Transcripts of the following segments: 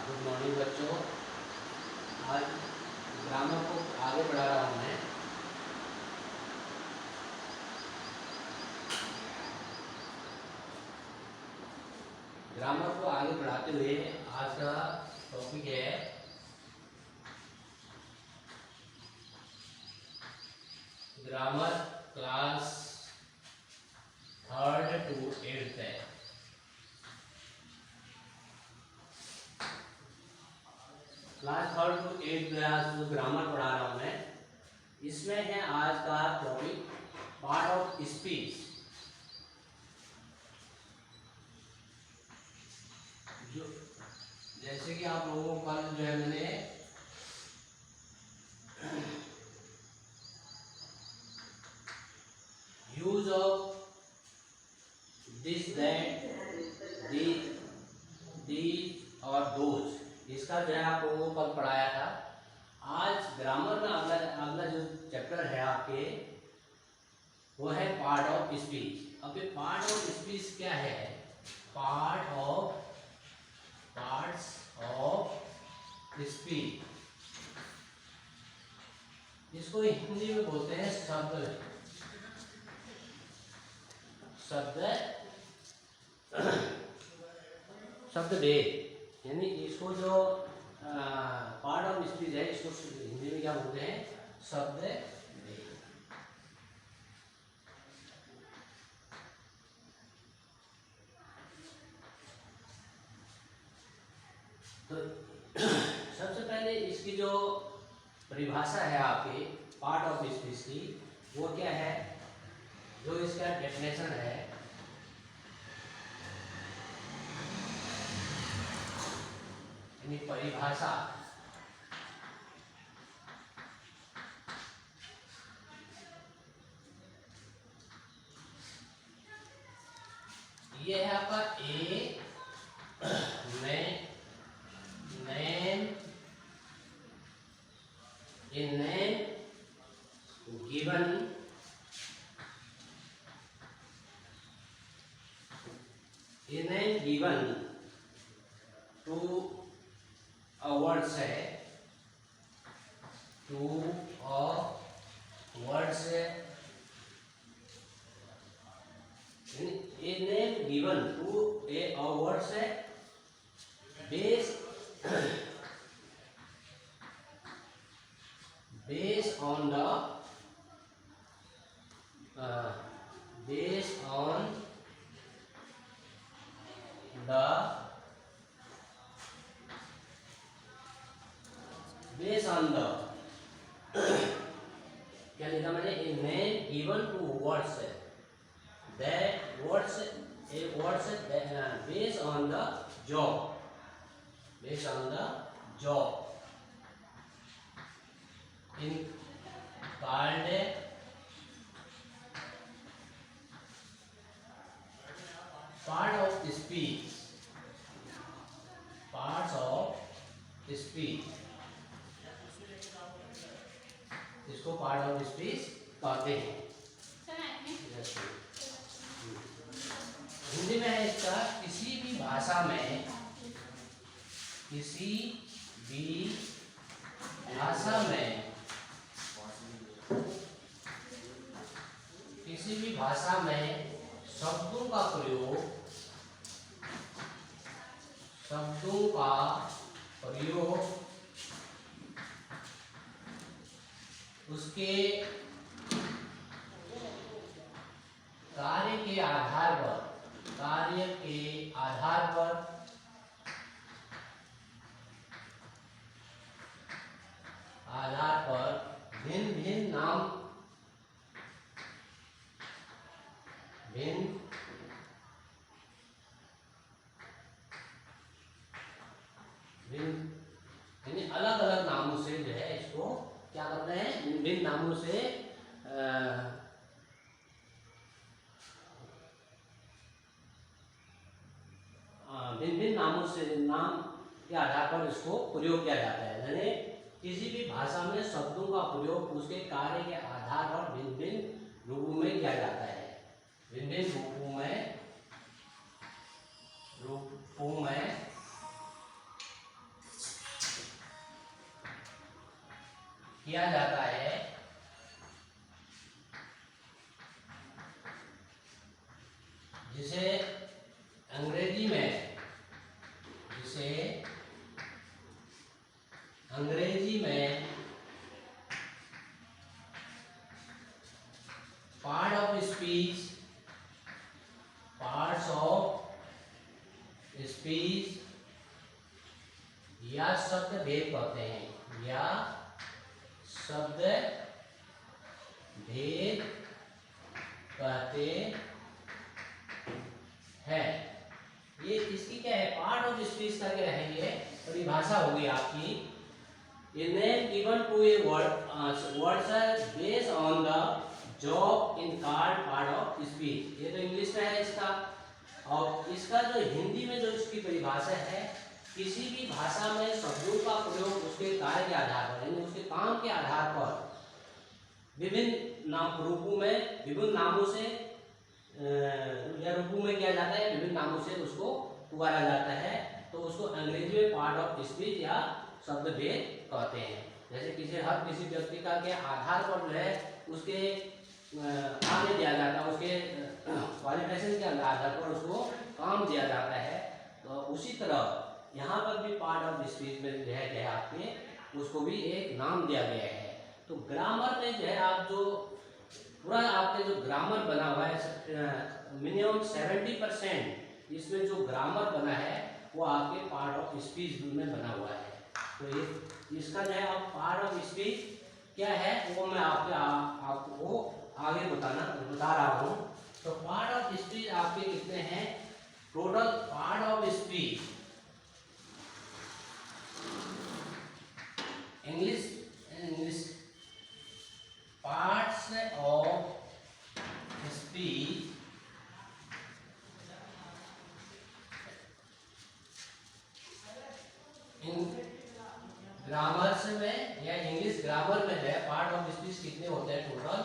Good morning बच्चों। आज grammar को आगे बढ़ा रहा हूँ मैं। ग्रामर को आगे बढ़ाते हुए आज का टॉपिक है grammar class 3rd to 8th है। क्लास 3rd to 8th में आज जो ग्रामर पढ़ा रहा हूँ मैं, इसमें है आज का टॉपिक पार्ट ऑफ स्पीच। जो जैसे कि आप लोगों को कल जो है मैंने use of this that these और दोज, इसका जो है आप लोगों को कल पढ़ाया था। आज ग्रामर में अगला जो चैप्टर है आपके, वो है पार्ट ऑफ स्पीच। अब ये पार्ट ऑफ स्पीच क्या है? पार्ट्स ऑफ स्पीच, इसको हिंदी में बोलते हैं शब्द भेद। यानी इसको जो पार्ट ऑफ स्पीच है, इसको हिंदी में क्या बोलते हैं? शब्द भेद। तो सबसे पहले इसकी जो परिभाषा है आपके पार्ट ऑफ स्पीच की, वो क्या है? जो इसका डेफिनेशन है, यानी परिभाषा, ये है आपका name given to a words है, to a words है, a name given to a words है based on the based on the क्या लिखा मैंने? A name given to words that words based on the job in called part of speech, parts of speech, इसको part of speech कहते हैं। हिंदी में है इसका, किसी भी भाषा में शब्दों का प्रयोग उसके कार्य के आधार पर भिन्न भिन्न नाम यानी अलग अलग नामों से जो है इसको क्या करते हैं? भिन्न नामों से नाम के आधार पर इसको प्रयोग किया जाता है। यानी किसी भी भाषा में शब्दों का प्रयोग उसके कार्य के आधार पर भिन्न भिन्न रूपों में किया जाता है। भिन्न भिन्न रूपों में जिसे अंग्रेजी में पार्ट्स ऑफ स्पीच या शब्द भेद कहते हैं, या शब्द भेद कहते हैं। ये इसकी क्या है, पार्ट ऑफ स्पीच का क्या है, ये परिभाषा होगी आपकी। A name given to a words based on the job in called part of speech। ये तो इंग्लिश में है इसका, और इसका जो हिंदी में जो इसकी परिभाषा है, किसी भी भाषा में शब्दों का प्रयोग उसके कार्य के आधार पर, यानी उसके काम के आधार पर विभिन्न रूपों में, विभिन्न नामों से या रूपों में किया जाता है, विभिन्न नामों से उसको पुकारा जाता है, तो उसको अंग्रेजी में पार्ट ऑफ स्पीच या शब्द भेद कहते हैं। जैसे किसी व्यक्ति का के आधार पर जो है उसके आगे दिया जाता है, उसके क्वालिफिकेशन के आधार पर उसको काम दिया जाता है। तो उसी तरह यहाँ पर भी पार्ट ऑफ स्पीच में जो है आपके उसको भी एक नाम दिया गया है। तो ग्रामर में जो है आप जो पूरा आपके जो ग्रामर बना हुआ है, मिनिमम 70% इसमें जो ग्रामर बना है वो आपके पार्ट ऑफ स्पीच में बना हुआ है। तो ये इसका जो है आप पार्ट ऑफ स्पीच क्या है वो मैं आपको आगे बता रहा हूँ। तो पार्ट ऑफ स्पीच आपके कितने हैं, total part of speech English parts of speech grammars में या इंग्लिश ग्रामर में है पार्ट ऑफ स्पीच कितने होते हैं, टोटल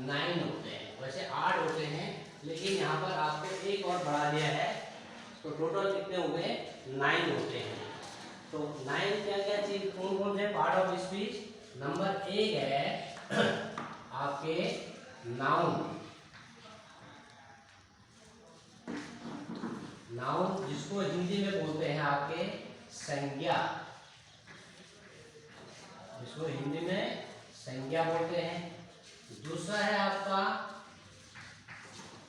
9 होते हैं। वैसे 8 होते हैं, लेकिन यहाँ पर आपको एक और बढ़ा दिया है, तो टोटल कितने हो गए, 9 होते हैं। तो 9 क्या क्या चीज कौन कौन से पार्ट ऑफ स्पीच। नंबर 1 है आपके नाउन, जिसको हिंदी में बोलते हैं आपके संज्ञा, इसको हिंदी में संज्ञा बोलते हैं। दूसरा है आपका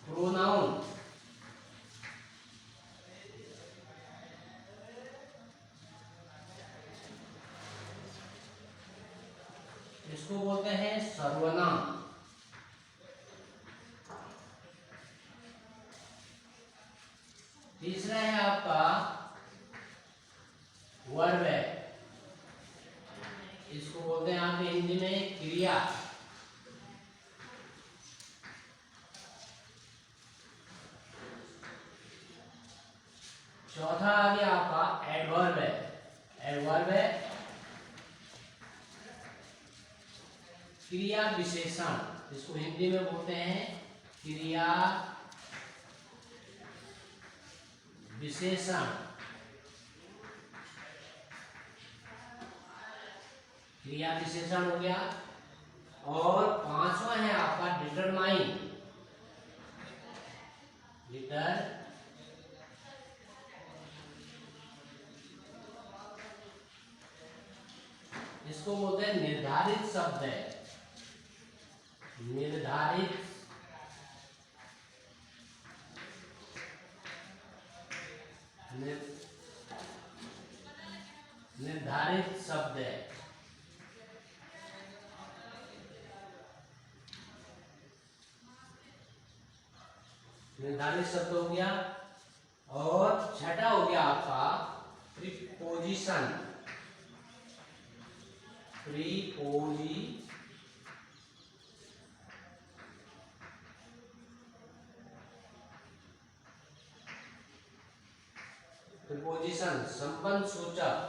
प्रोनाउन, इसको बोलते हैं सर्वनाम। तीसरा है आपका वर्ब, इसको बोलते हैं आपके हिंदी में क्रिया। चौथा आ गया आपका एडवर्ब है क्रिया विशेषण, इसको हिंदी में बोलते हैं क्रिया विशेषण। क्रिया विशेषण हो गया। और पांचवा है आपका डिटरमाइन, इसको बोलते हैं निर्धारित शब्द है, निर्धारित शब्द है। निर्धारित शब्द हो गया। और छठा हो गया आपका प्रीपोजिशन, प्रीपोजिशन संबंध सूचक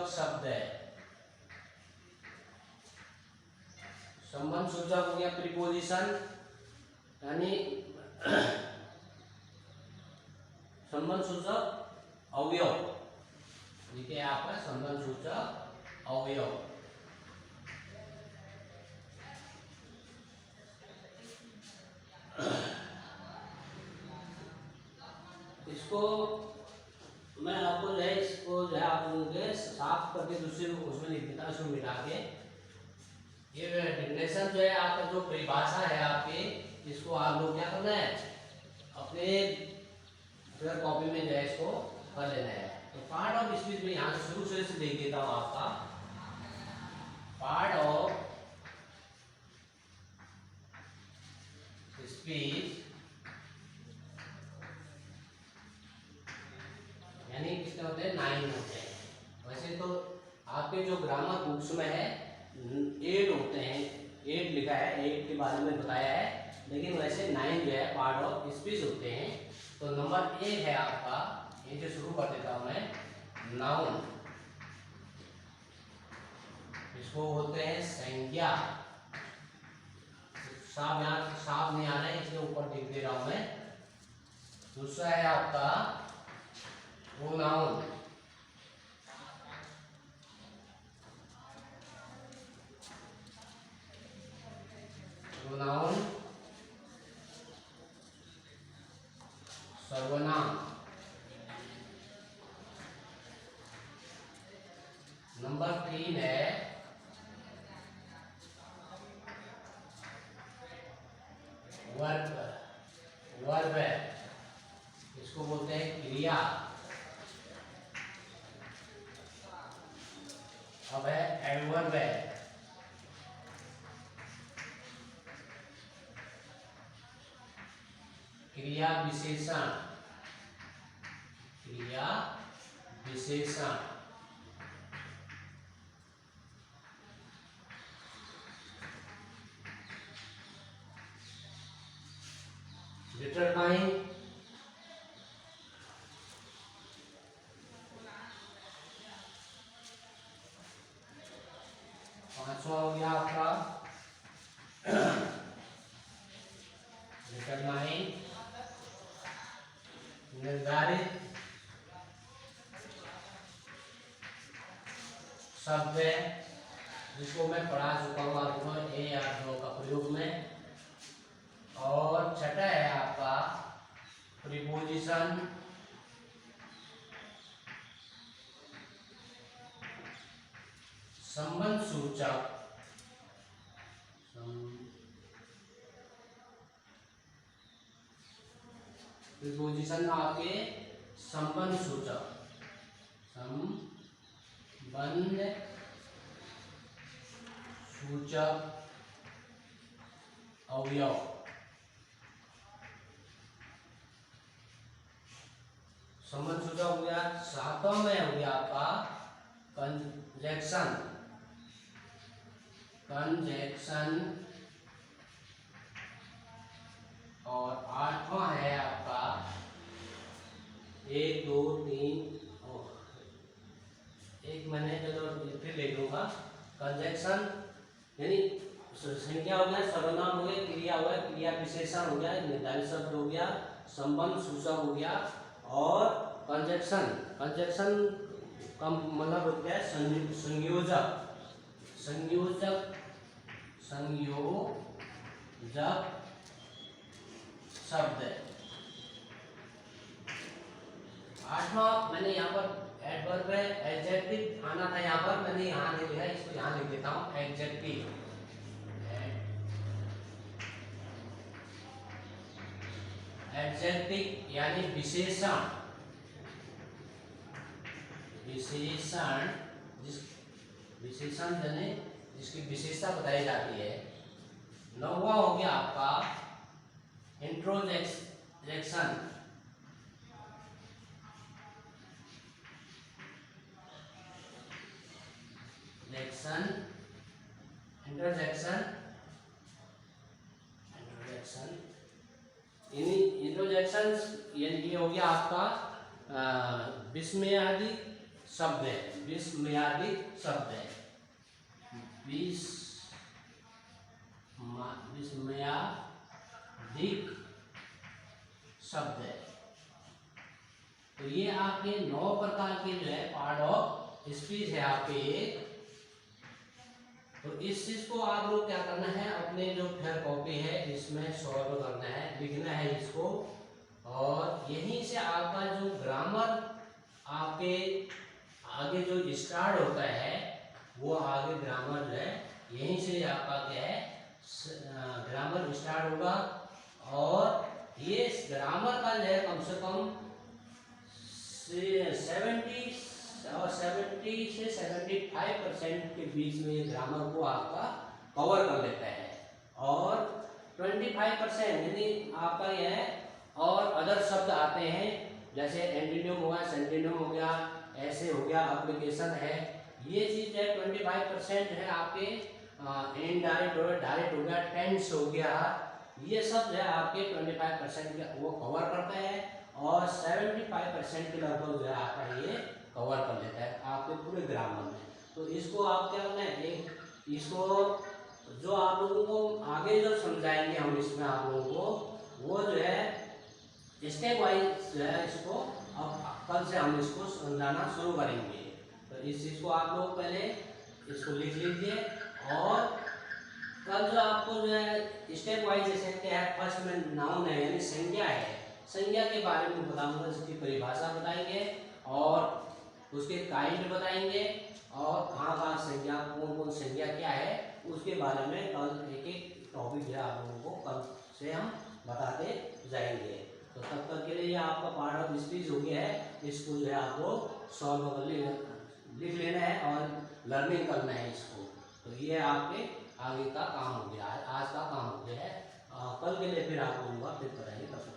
शब्द है। संबंध सूचक हो गया प्रीपोजिशन, यानी संबंध सूचक अवयव, देखिए आपका संबंध सूचक अवयव। इसको मैं आपको जो है इसको जो है आप लोगों के साफ करके दूसरे उसमें लिख देता हूँ, इसको मिटा के। ये डेफिनेशन जो है आपका जो परिभाषा है आपके, इसको आप लोग क्या करना है अपने फिर कॉपी में जो है इसको कर लेना है। तो पार्ट ऑफ स्पीच में यहाँ से शुरू से देख देता हूँ आपका पार्ट ऑफ स्पीच यानी कितने होते हैं 9 होते हैं। वैसे तो आपके जो ग्रामर बुक्स में है 8 होते हैं, 8 लिखा है, 8 के बारे में बताया है, लेकिन वैसे 9 जो है पार्ट ऑफ स्पीच होते हैं। तो नंबर 1 है आपका, ये जो शुरू कर देता हूं मैं, नाउन, इसको बोलते हैं संज्ञा। साफ यहाँ साफ नहीं आ रहा है इसलिए ऊपर लिख दे रहा हूं मैं। दूसरा है आपका प्रोनाउन, प्रोनाउन सर्वनाम। नंबर 3 है वर्ब, वर्ब है, इसको बोलते हैं क्रिया। अब है एडवर्ब है, क्रिया विशेषण, क्रिया विशेषण। डिटरमाइन, पांचवा हो गया आपका डिटरमाइन, निर्धारित शब्द है, जिसको मैं पढ़ा चुका हूँ आपको ए या दो का प्रयोग में। और छठा है आपका प्रीपोजिशन, संबंध सूचक, प्रीपोजिशन आपके संबंध सूचक, संबंध सूचक अवयव। संबंध सूचक हो गया। सातवां में हो गया आपका कंजक्शन, कंजक्शन। और आठवां है आपका 1 2 3 एक मैंने चलो फिर ले लूंगा। कंजक्शन यानी संख्या हो गया, सर्वनाम हो गया, क्रिया हो गया, क्रिया विशेषण हो गया, निर्धारित शब्द हो गया, संबंध सूचक हो गया, और कंजक्शन, कंजक्शन का मतलब होता है संयोजक, संयोजक, संयोजक शब्द। आठवां मैंने यहाँ पर एडवर्ब है, एडजेक्टिव आना था यहाँ पर, मैंने यहाँ नहीं लिखा, इसको यहाँ लिख देता हूँ एडजेक्टिव। एडजेक्टिव यानी विशेषण, विशेषण जिस विशेषण यानी जिसकी विशेषता बताई जाती है। नौवां हो गया आपका इंट्रोजेक्शन, इंटरजेक्शन, इंट्रोजेक्शन। इंट्रोजेक्शन ये हो गया आपका विस्मयादि शब्द है, विस्मयादि शब्द है, विस्मयादिक शब्द है। तो ये आपके 9 प्रकार के जो है पार्ट ऑफ स्पीच है आपके। तो इस चीज को आप लोग क्या करना है, अपने जो फेयर कॉपी है इसमें सॉल्व करना है, लिखना है इसको, और यहीं से आपका जो ग्रामर आपके आगे जो स्टार्ट होता है वो आगे ग्रामर जो है यहीं से आपका क्या है ग्रामर स्टार्ट होगा। और ये ग्रामर का जो है कम से कम 70 से 75% के बीच में ये ग्रामर को आपका कवर कर लेता है। और 25% यानी आपका यह है और अदर शब्द आते हैं जैसे एंटीनियम हो गया, सेंटीनियम हो गया, ऐसे हो गया, एप्लीकेशन है, ये चीज है 25% है आपके इनडायरेक्ट हो गया, डायरेक्ट हो गया, टेंस हो गया, ये सब जो है आपके 25% वो कवर करता है। और 75% के लगभग जो है आपका ये कवर कर लेता है आपके पूरे ग्रामर में। तो इसको आप क्या करना है एक इसको जो आप लोगों को आगे जो समझाएंगे हम इसमें आप लोगों को वो जो है स्टेप वाइज जो है इसको अब कल से हम इसको समझाना शुरू करेंगे। तो इस चीज़ को आप लोग पहले इसको लिख लीजिए और कल जो आपको जो है स्टेप वाइज जैसे क्या है फर्स्ट में नाउन है यानी संज्ञा है, संज्ञा के बारे में बताऊंगा, इसकी परिभाषा बताएंगे और उसके काइंड बताएंगे और कहाँ संज्ञा कौन संज्ञा क्या है उसके बारे में कल एक एक टॉपिक जो है आप लोगों को कल से हम बताते जाएंगे। तो तब तक के लिए आपका पार्ट ऑफ स्पीच हो गया है, इसको जो है आपको सॉल्व कर लिख लेना है और लर्निंग करना है इसको। तो ये आपके आगे का काम हो गया, आज का काम हो गया है। कल के लिए फिर आप लोगों का फिर कराएंगे तब तक।